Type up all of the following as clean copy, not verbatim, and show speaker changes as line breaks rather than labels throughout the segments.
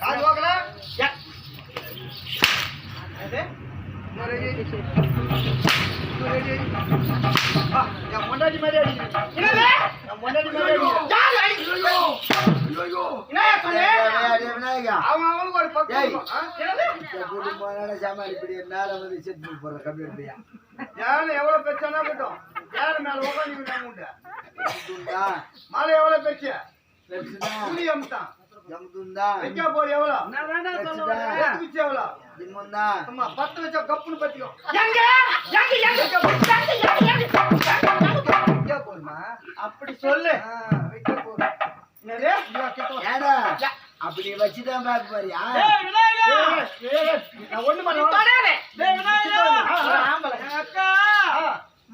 காது வாங்கல அது முன்னாடி மாதிரி அவங்களுக்கு ஒரு எவ்வளவு பெருசானா போட்டோம் யாரு மேல உட்காந்து மழை எவ்வளவு பெருசு அம்தான் வைக்க போற எவ்வளவு எவ்வளவு 10 வச்சா கப்புன்னு பத்திக்கும் அப்படி சொல்லு
அப்படி வச்சுதான் பாக்க பாரியா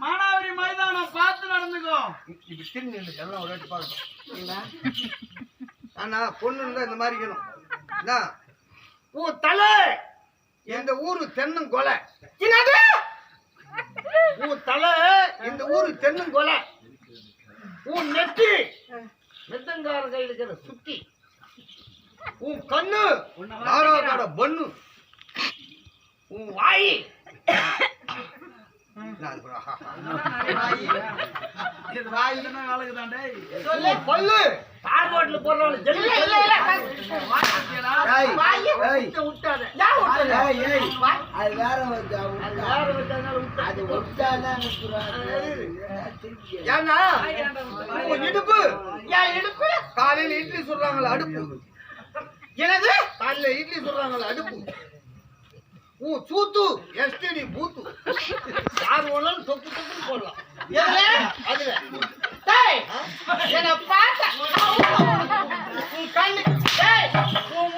மானாவரி மைதானம் பார்த்து நடந்துக்கோ இப்படி திரும்பி எல்லாம் ஒரு வாட்டி பார்க்கணும் ஆனா பொண்ணு இருந்தா இந்த மாதிரி இருக்கணும் உன் தலை இந்த ஊரு தென்னங்கொலை உன் தலை இந்த ஊரு தென்னங்கொலை உன் நெத்தி நெத்தங்கார கையில் இருக்கிற சுத்தி உன் கண்ணு நாராவோட பொண்ணு உன் வாய் பல்லு கார்போர்ட்ல போடுறவங்க இடுப்பு காலையில இட்லி சொல்றாங்களா அடுப்பு எனது காலையில இட்லி சொல்றாங்களா அடுப்பு சூத்து எஸ்டி பூத்து யார் ஒன்றும் தொப்பு தொப்புன்னு போடலாம் அதுல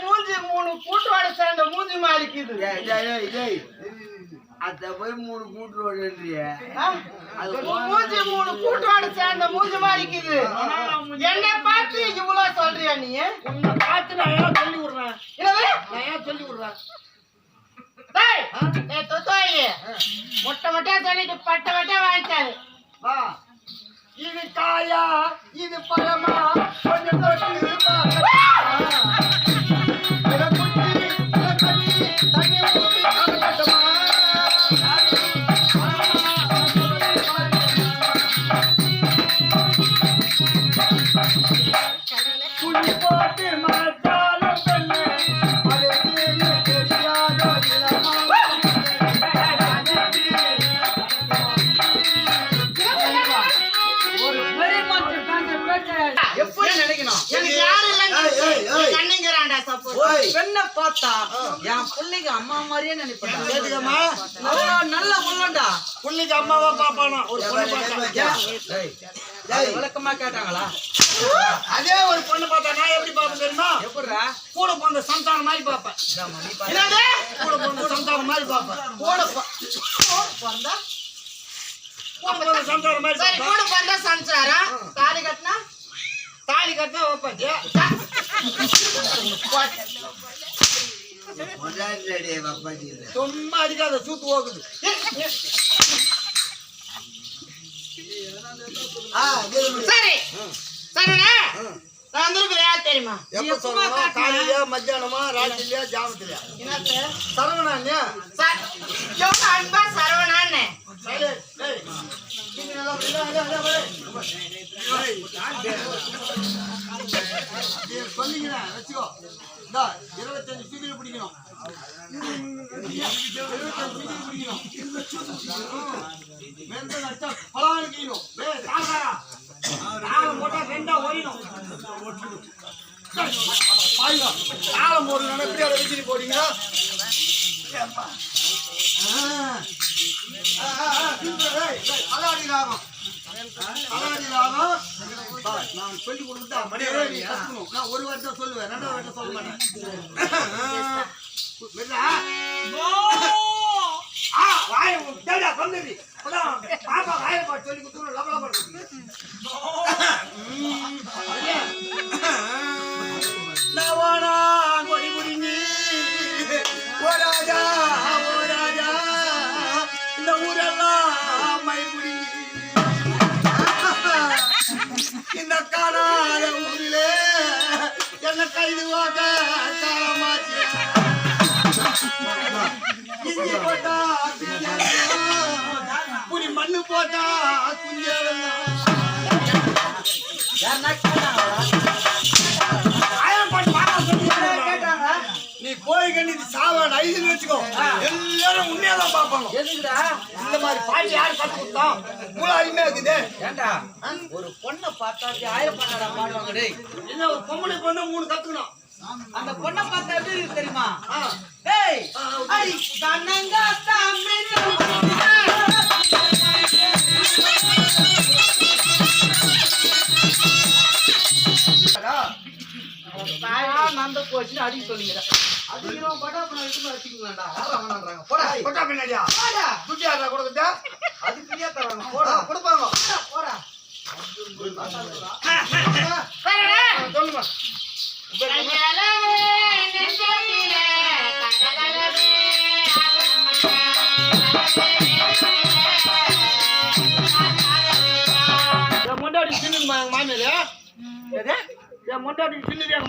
மூஞ்சி 3 கூட்டுவாடு சேர்ந்த மூஞ்சி மாறிக்குது
அத போய் 3 கூட்டுவாடு
மூஞ்சி 3 கூட்டுவாடு சேர்ந்த மூஞ்சி மாறிக்குது என்ன பார்த்து இவ்வளவு சொல்றியா நீ உன்னை பார்த்து நான் ஏன் சொல்லி விடுறேன் நான் ஏன் சொல்லி விடுறேன் மொட்டை மொட்டையா சொல்லிட்டு பட்ட மொட்டையா வாங்கிட்டாரு இது காயா இது பழமா கொஞ்சம் போட்டு மறந்தாலும் அம்மா மாதிரியே நினைப்பா நல்ல உள்ளண்டா புள்ளிக்கு அம்மாவா பாப்பானா ஒரு விளக்கமா கேட்டாங்களா அதே ஒரு பொண்ணு பார்த்தா நான் எப்படி பாப்பேன் தெரியுமா எப்படிடா கூட பிறந்த சந்தானம் மாதிரி பாப்பேன் கூட பிறந்த சந்தானம் மாதிரி பாப்பேன் கூட பிறந்தா சந்தானம் மாதிரி கூட பிறந்தா சம்சாரம் தாலி கட்டினா வைப்பாச்சு சும்மா அடிக்காத சூத்து போகுது சரி சரிண்ணே தெரியுமா காலையிலயா மத்தியானமா ராத்திரியா ஜாமத்திலயா சரவணா அன்பா சரவணான்னு சொன்னீங்கன்னா வச்சுக்கோ 25 சீக்கிரம் பிடிக்கணும் 25 சீக்கிரம் பிடிக்கணும் பலான்னு கீழும் போட்டா ரெண்டா ஓடிடும் தாளம் போடணும் எப்படி அதை வச்சு போறீங்க அலாடி ராகம் நான் சொல்லி கொடுத்தா நான் ஒரு வருஷம் சொல்லுவேன் 2வது வருஷம் சொல்ல மாட்டேன் பாப்பா வாய பாட்டு சொல்லி கொடுத்து லபல பண்றது கொடி முடிஞ்சு ஓ ராஜா இந்த ஊரெல்லாம் மை முடிஞ்சு இந்த காணாத ஊரிலே இது வாக்க காலமாச்சு இஞ்சி போட்டா புரி மண்ணு போட்டா நீ போய் கண்டி சாவான் ஐதுன்னு வச்சுக்கோ எல்லாரும் உண்மையாதான் பாப்பாங்க இந்த மாதிரி பாட்டு யாரு கத்து கொடுத்தா மூளை அருமையா இருக்குது
ஏண்டா ஒரு பொண்ணை பார்த்தா ஆயிரம் பண்ணடா பாடுவாங்க டேய்.
என்ன ஒரு பொம்பளை பொண்ணு 3 கத்துக்கணும்
அந்த பொண்ணை பார்த்தா எப்படி இருக்கு தெரியுமா? டேய் ஐ கண்ணங்க தமிழ் நந்த போச்சு அடி சொல்லுங்க. அதிகம் பட்டா பண்ண வச்சுக்கலாம்டா. யாரும்
போடா கொட்டா பின்னாடியா
போடா
துட்டி யாரா கொடுக்குதா
அது ஃப்ரீயா தராங்க. போடா
கொடுப்பாங்க
போடா
சொல்லுமா என் முண்டாடி சின்னது மாமியாரு என் முண்டாடி சின்னது எங்க